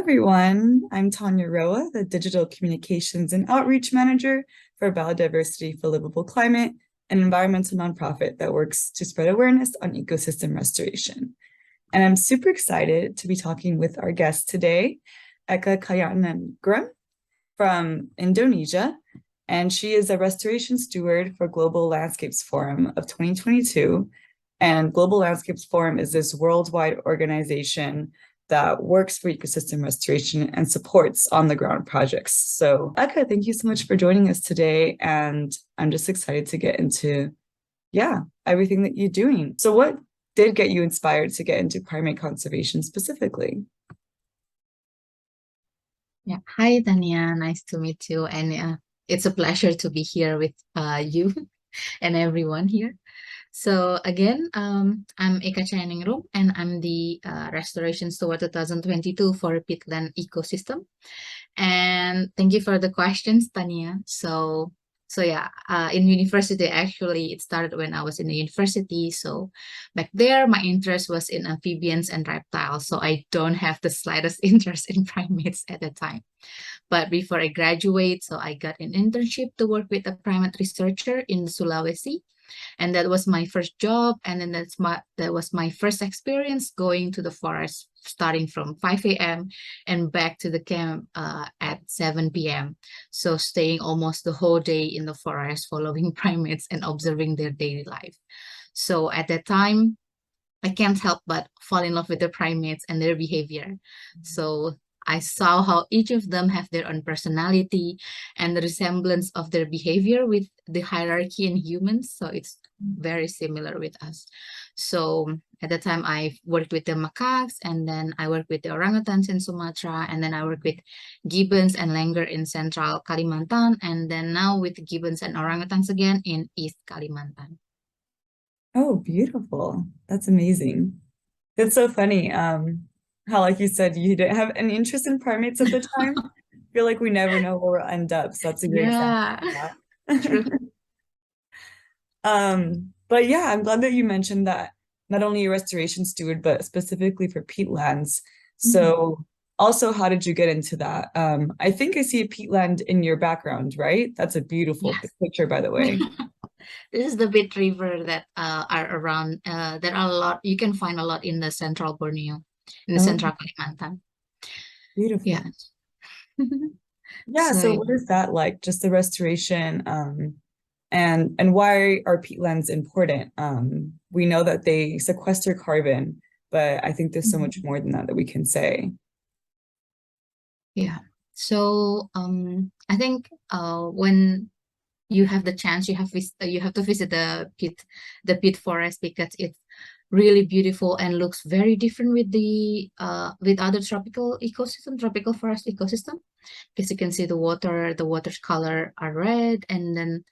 everyone. I'm Tania, the Digital Communications and Outreach Manager for Biodiversity for Livable Climate, an environmental nonprofit that works to spread awareness on ecosystem restoration. And I'm super excited to be talking with our guest today, Eka Cahyaningrum from Indonesia. And she is a restoration steward for Global Landscapes Forum of 2022. And Global Landscapes Forum is this worldwide organization that works for ecosystem restoration and supports on-the-ground projects. So Eka, thank you so much for joining us today. And I'm just excited to get into, everything that you're doing. So what did get you inspired to get into primate conservation specifically? Yeah. Hi, Tania. Nice to meet you. And it's a pleasure to be here with you and everyone here. So again, I'm Eka Cahyaningrum, and I'm the Restoration Steward 2022 for Peatland ecosystem. And thank you for the questions, Tania. In university, actually, it started when I was in the university. So back there, my interest was in amphibians and reptiles. So I don't have the slightest interest in primates at the time. But before I graduate, so I got an internship to work with a primate researcher in Sulawesi. And that was my first job. And then that was my first experience going to the forest, starting from 5 a.m. and back to the camp at 7 p.m. So staying almost the whole day in the forest, following primates and observing their daily life. So at that time, I can't help but fall in love with the primates and their behavior. So I saw how each of them have their own personality and the resemblance of their behavior with the hierarchy in humans. So it's very similar with us. So at the time I worked with the macaques, and then I worked with the orangutans in Sumatra, and then I worked with gibbons and langur in central Kalimantan, and then now with gibbons and orangutans again in East Kalimantan. Oh, beautiful. That's amazing. That's so funny. How, like you said, you didn't have any interest in primates at the time. I feel like we never know where we'll end up. So that's a great example of that. True. But yeah, I'm glad that you mentioned that not only a restoration steward, but specifically for peatlands. So also, how did you get into that? I think I see a peatland in your background, right? That's a beautiful picture, by the way. This is the big river that are around. There are a lot. You can find a lot in the central Borneo, in the central Kalimantan. Beautiful. Yeah. So what is that like? Just the restoration, and why are peatlands important? We know that they sequester carbon, but I think there's so much more than that we can say. Yeah. So I think when you have the chance, you have to visit the peat forest, because it's really beautiful and looks very different with the with other tropical forest ecosystem, because you can see the water's color are red, and then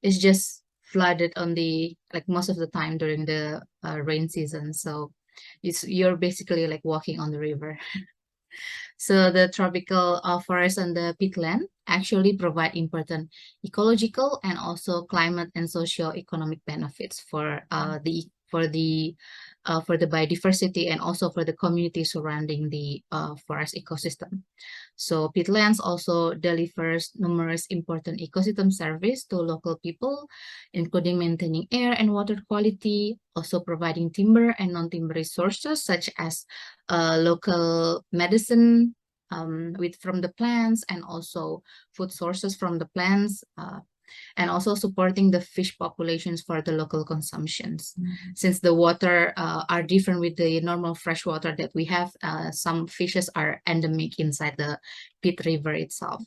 it's just flooded on the, like, most of the time during the rain season. So you're basically like walking on the river. So the tropical forest and the peatland actually provide important ecological and also climate and socio-economic benefits for the biodiversity and also for the community surrounding the forest ecosystem. So peatlands also delivers numerous important ecosystem service to local people, including maintaining air and water quality, also providing timber and non-timber resources such as local medicine from the plants, and also food sources from the plants, and also supporting the fish populations for the local consumptions. Since the water are different with the normal fresh water that we have, some fishes are endemic inside the Peat River itself.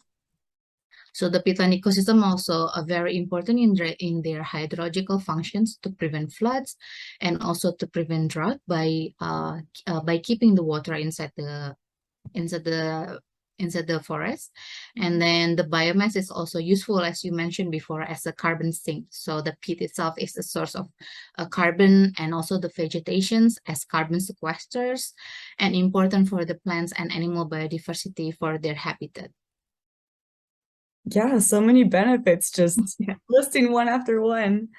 So the peatland ecosystem also are very important in their hydrological functions to prevent floods, and also to prevent drought by keeping the water inside the forest. And then the biomass is also useful, as you mentioned before, as a carbon sink. So the peat itself is a source of carbon, and also the vegetations as carbon sequesters, and important for the plants and animal biodiversity for their habitat. Yeah, so many benefits, just listing one after one.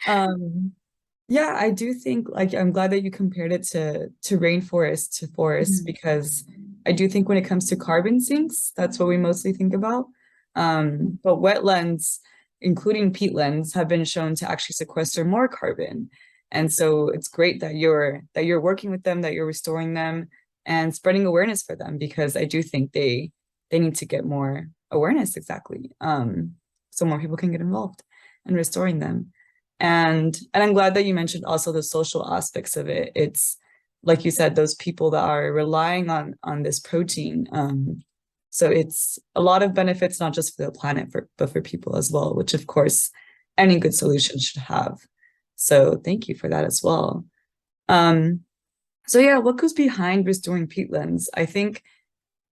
Yeah, I do think, like, I'm glad that you compared it to rainforest to forest, because I do think when it comes to carbon sinks, that's what we mostly think about. But wetlands, including peatlands, have been shown to actually sequester more carbon. And so it's great that you're working with them, that you're restoring them and spreading awareness for them, because I do think they need to get more awareness, exactly. So more people can get involved in restoring them. And I'm glad that you mentioned also the social aspects of it. It's like you said, those people that are relying on this protein. So it's a lot of benefits, not just for the planet, but for people as well, which of course any good solution should have. So thank you for that as well. So yeah, what goes behind restoring peatlands? I think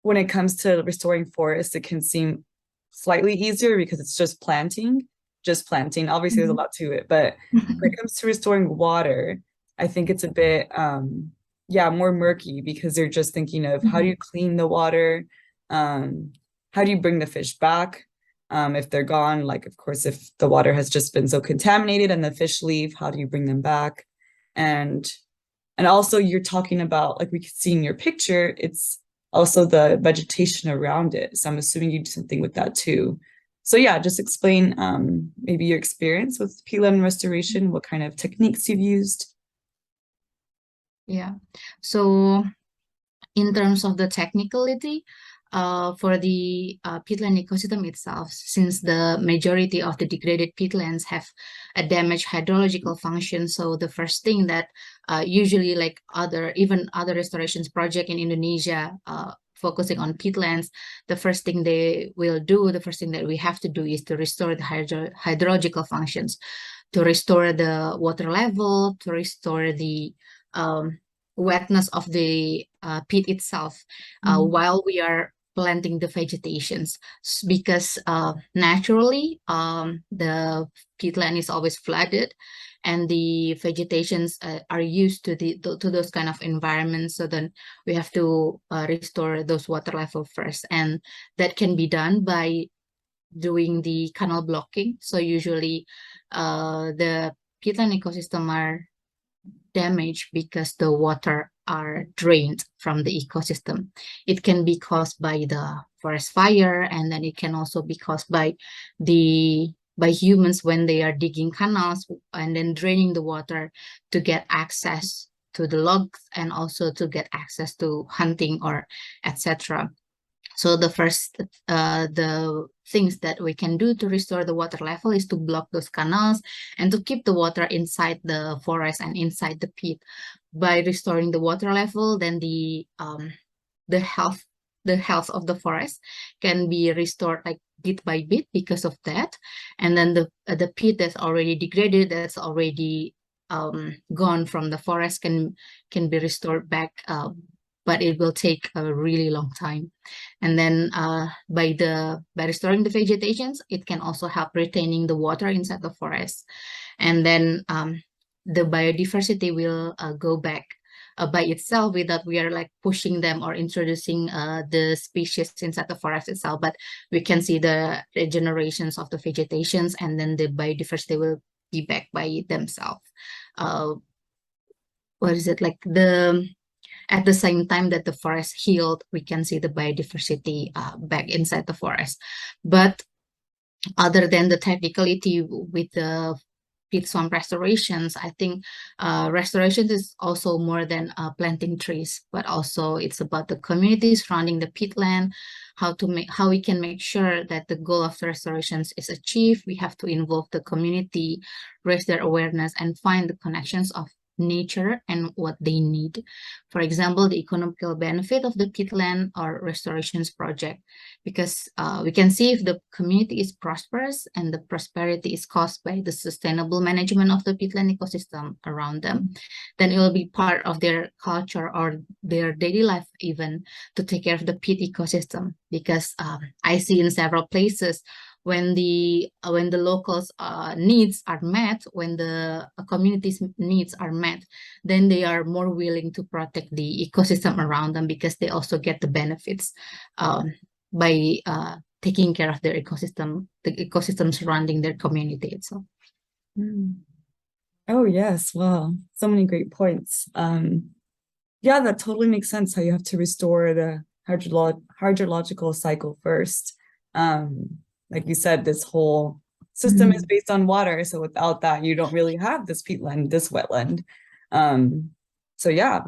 when it comes to restoring forests, it can seem slightly easier because it's just planting. Obviously, there's a lot to it, but when it comes to restoring water, I think it's a bit more murky, because they're just thinking of how do you clean the water, how do you bring the fish back if they're gone, like of course if the water has just been so contaminated and the fish leave, how do you bring them back? And also you're talking about, like we could see in your picture, it's also the vegetation around it. So I'm assuming you do something with that too. So yeah, just explain maybe your experience with peatland restoration, what kind of techniques you've used. Yeah. So in terms of the technicality, for the peatland ecosystem itself, since the majority of the degraded peatlands have a damaged hydrological function, so the first thing that usually like other restorations project in Indonesia focusing on peatlands, the first thing that we have to do is to restore the hydrological functions, to restore the water level, to restore the wetness of the peat itself while we are planting the vegetations, because naturally the peatland is always flooded and the vegetations are used to those kind of environments. So then we have to restore those water level first, and that can be done by doing the canal blocking. So usually the peatland ecosystem are damaged because the water are drained from the ecosystem. It can be caused by the forest fire, and then it can also be caused by humans when they are digging canals and then draining the water to get access to the logs and also to get access to hunting or etc. So the things that we can do to restore the water level is to block those canals and to keep the water inside the forest and inside the peat. By restoring the water level, then the health of the forest can be restored like bit by bit because of that. And then the peat that's already degraded, that's already gone from the forest, can be restored back, but it will take a really long time. And then by restoring the vegetations, it can also help retaining the water inside the forest. And then the biodiversity will go back by itself without we are like pushing them or introducing the species inside the forest itself. But we can see the regenerations of the vegetations, and then the biodiversity will be back by themselves. At the same time that the forest healed, we can see the biodiversity back inside the forest. But other than the technicality with the peat-swamp restorations, I think restorations is also more than planting trees, but also it's about the community surrounding the peatland, how we can make sure that the goal of the restorations is achieved. We have to involve the community, raise their awareness, and find the connections of nature and what they need. For example, the economical benefit of the peatland or restorations project, because we can see if the community is prosperous and the prosperity is caused by the sustainable management of the peatland ecosystem around them, then it will be part of their culture or their daily life even to take care of the peat ecosystem. Because I see in several places when the locals needs are met, when the community's needs are met, then they are more willing to protect the ecosystem around them, because they also get the benefits by taking care of their ecosystem, the ecosystem surrounding their community itself. Oh yes, well, so many great points. Yeah, that totally makes sense, how you have to restore hydrological cycle first. Like you said, this whole system is based on water, so without that, you don't really have this peatland, this wetland. So yeah,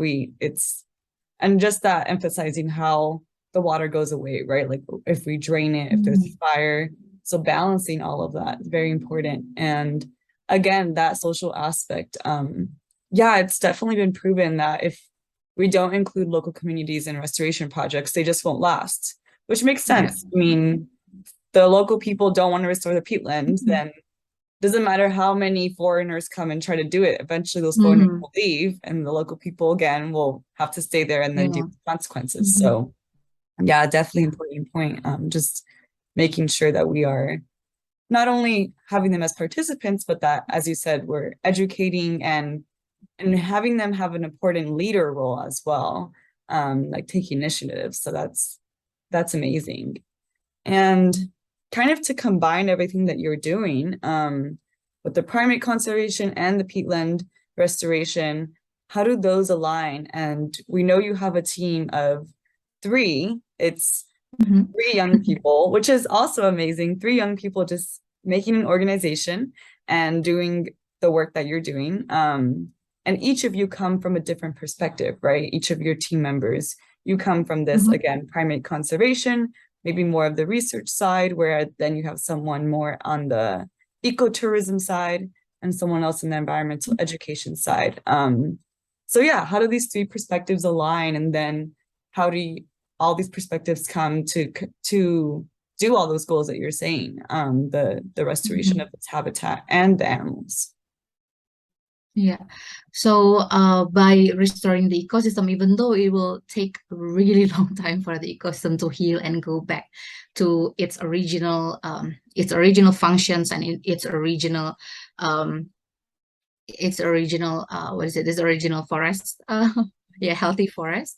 and just that emphasizing how the water goes away, right? Like if we drain it, if there's fire, so balancing all of that is very important. And again, that social aspect, yeah, it's definitely been proven that if we don't include local communities in restoration projects, they just won't last, which makes sense. I mean, the local people don't want to restore the peatlands, then doesn't matter how many foreigners come and try to do it. Eventually those foreigners will leave and the local people again will have to stay there and then deal with consequences. So yeah, definitely important point. Just making sure that we are not only having them as participants, but that, as you said, we're educating and having them have an important leader role as well, like taking initiative. So that's amazing. And kind of to combine everything that you're doing with the primate conservation and the peatland restoration, how do those align? And we know you have a team of 3. It's 3 young people, which is also amazing. 3 young people just making an organization and doing the work that you're doing. And each of you come from a different perspective, right? Each of your team members, you come from this, again, primate conservation, maybe more of the research side, where then you have someone more on the ecotourism side and someone else in the environmental education side. So yeah, how do these 3 perspectives align? And then how do all these perspectives come to do all those goals that you're saying, the restoration of its habitat and the animals? Yeah. So by restoring the ecosystem, even though it will take a really long time for the ecosystem to heal and go back to its original functions and its original what is it? This original forest, yeah, healthy forest.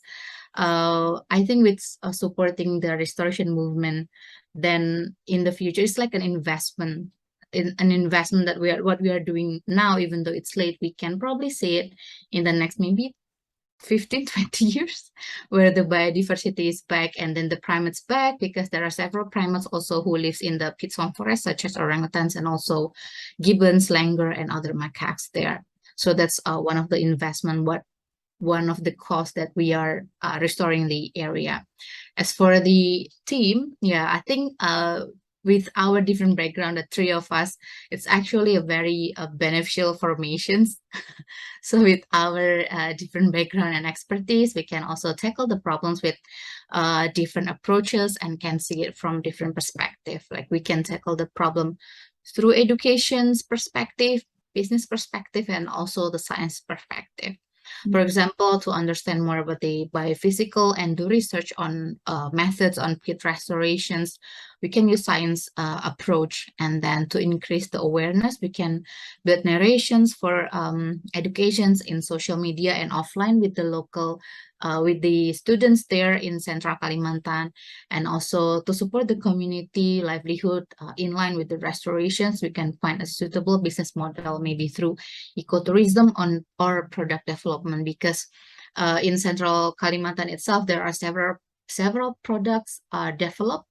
I think with supporting the restoration movement, then in the future, it's like an investment that what we are doing now. Even though it's late, we can probably see it in the next maybe 15-20 years, where the biodiversity is back and then the primates back, because there are several primates also who lives in the Peat-swamp forest, such as orangutans and also gibbons, langur, and other macaques there. So that's one of the investment, one of the costs that we are restoring the area. As for the team, yeah, I think with our different background, the 3 of us, it's actually a very beneficial formations. So with our different background and expertise, we can also tackle the problems with different approaches and can see it from different perspectives. Like we can tackle the problem through education's perspective, business perspective, and also the science perspective. For example, to understand more about the biophysical and do research on methods on peat restorations, we can use science approach. And then to increase the awareness, we can build narrations for educations in social media and offline with the local, with the students there in Central Kalimantan. And also to support the community livelihood in line with the restorations, we can find a suitable business model, maybe through ecotourism or product development, because in Central Kalimantan itself, there are several products developed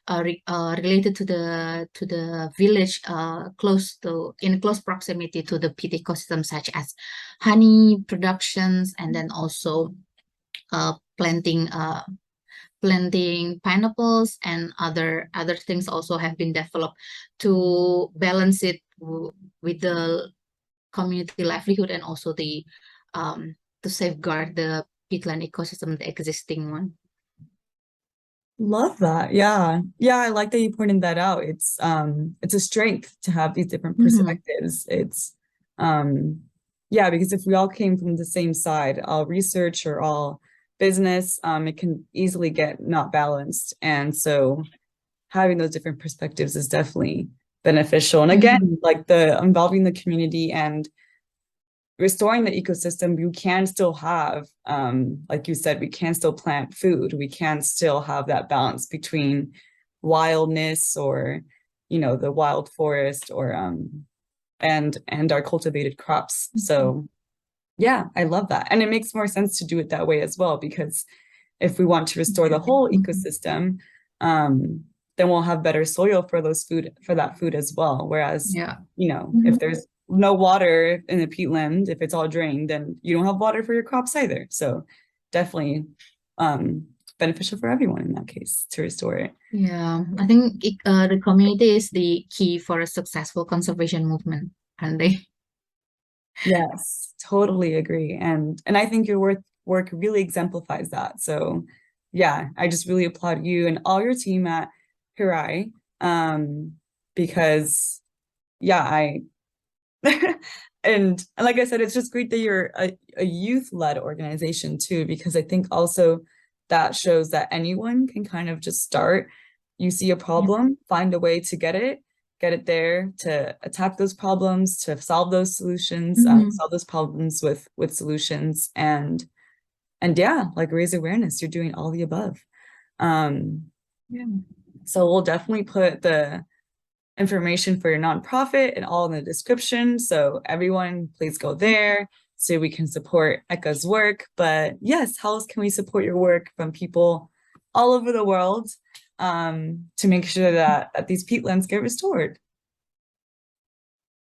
related to the village in close proximity to the peat ecosystem, such as honey productions, and then also planting pineapples and other things also have been developed to balance it with the community livelihood and also the to safeguard the peatland ecosystem, the existing one. Love that. Yeah. Yeah, I like that you pointed that out. It's a strength to have these different perspectives. It's yeah, because if we all came from the same side, all research or all business, it can easily get not balanced. And so having those different perspectives is definitely beneficial. And again, like the involving the community and restoring the ecosystem, you can still have, like you said, we can still plant food. We can still have that balance between wildness or, you know, the wild forest or and our cultivated crops. So yeah, I love that. And it makes more sense to do it that way as well, because if we want to restore the whole ecosystem, then we'll have better soil for that food as well. Whereas, Yeah. if there's no water in the peatland, if it's all drained, then you don't have water for your crops either. So definitely beneficial for everyone in that case to restore it. Yeah, I think the community is the key for a successful conservation movement, aren't they? Yes, totally agree. And I think your work really exemplifies that. So yeah, I just really applaud you and all your team at Hirai, because yeah, and like I said, it's just great that you're a youth-led organization too, because I think also that shows that anyone can kind of just start. You see a problem, find a way to get it there, to attack those problems, to solve those solutions, solve those problems with solutions, and yeah, like raise awareness. You're doing all the above. So we'll definitely put the information for your nonprofit and all in the description. So everyone, please go there so we can support Eka's work. But yes, how else can we support your work from people all over the world to make sure that these peatlands get restored?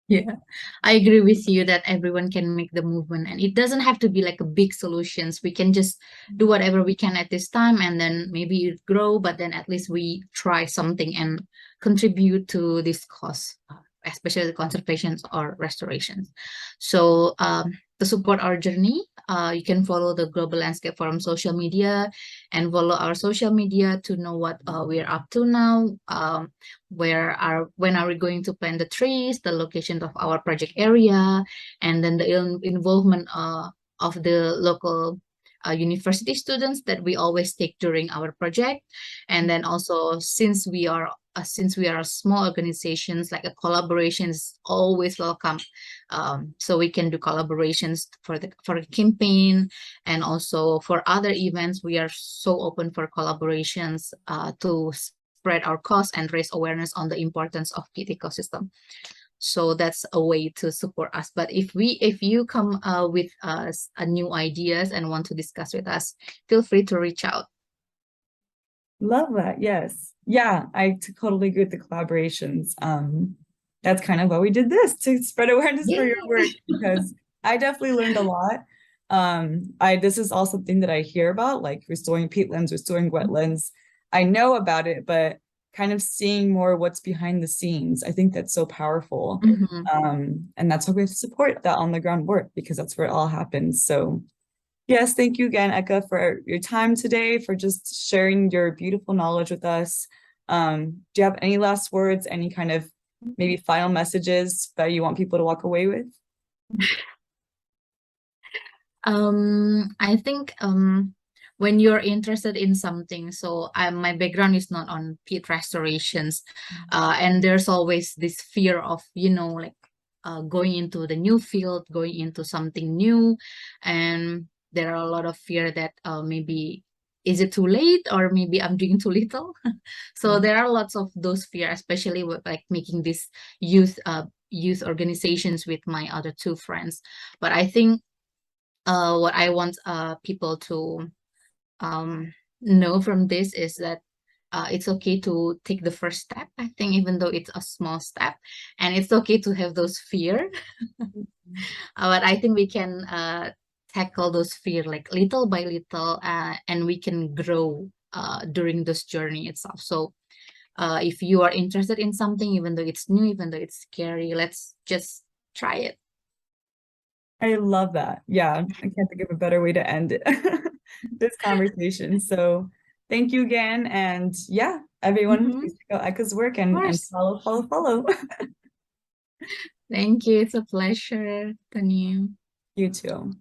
Yeah, I agree with you that everyone can make the movement, and it doesn't have to be like a big solutions. We can just do whatever we can at this time, and then maybe it grow, but then at least we try something and contribute to this cause, especially the conservations or restorations. So to support our journey, you can follow the Global Landscape Forum social media and follow our social media to know what we're up to now. When are we going to plant the trees, the location of our project area, and then the involvement of the local university students that we always take during our project. And then also, since we are a small organizations, like a collaboration is always welcome. So we can do collaborations for the campaign, and also for other events. We are so open for collaborations to spread our cause and raise awareness on the importance of peat ecosystem. So that's a way to support us. But if you come with new ideas and want to discuss with us, feel free to reach out. Love that. Yes. Yeah, I totally agree with the collaborations. That's kind of why we did this, to spread awareness for your work, because I definitely learned a lot. This is all something that I hear about, like restoring peatlands, restoring wetlands. I know about it, but kind of seeing more what's behind the scenes, I think that's so powerful. And that's why we have to support that on the ground work, because that's where it all happens. So yes, thank you again, Eka, for your time today, for just sharing your beautiful knowledge with us. Do you have any last words, any kind of maybe final messages that you want people to walk away with? I think when you're interested in something, so my background is not on peat restorations, and there's always this fear of, like going into the new field, going into something new, and there are a lot of fear that maybe is it too late, or maybe I'm doing too little. So there are lots of those fear, especially with like making this youth organizations with my other two friends. But I think what I want people to know from this is that it's okay to take the first step. I think even though it's a small step, and it's okay to have those fear, but I think we can tackle those fear like little by little, and we can grow during this journey itself. So if you are interested in something, even though it's new, even though it's scary, let's just try it. I love that. Yeah, I can't think of a better way to end it, this conversation. So thank you again. And yeah, everyone, please check out Eka's work and follow. Thank you. It's a pleasure, Tania. You too.